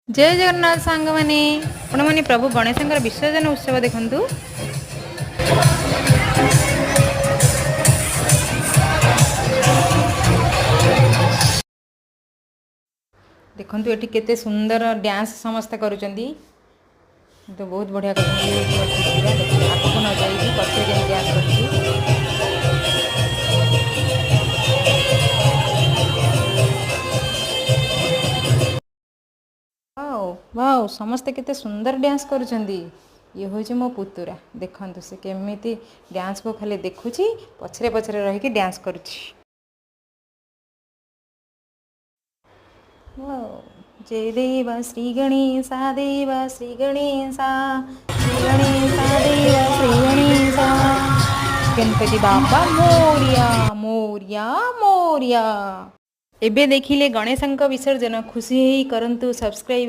जय जगन्नाथ सांग माने आपण माने प्रभु गणेश विसर्जन उत्सव देखंतु। देखंतु एठी केते सुंदर डांस समस्त करूचंदी। तो बहुत बढ़िया करछंदी। आगको न जाई पछे जे डांस करछी। वाओ वाओ समस्त केते सुंदर डांस करूचंदी। ये होचे मो पुतुरा देखंतु से केमिति डांस को खाली देखुची पछरे पछरे रही कि डांस करूची। वाओ जय देव श्री गणेशा देव श्री गणेशा श्री गणेशा देव श्री गणेशा गणपति बाबा मोरिया मोरिया मोरिया। एबे देखिले गणेशंक विसर्जन खुशी करंतु सब्सक्राइब।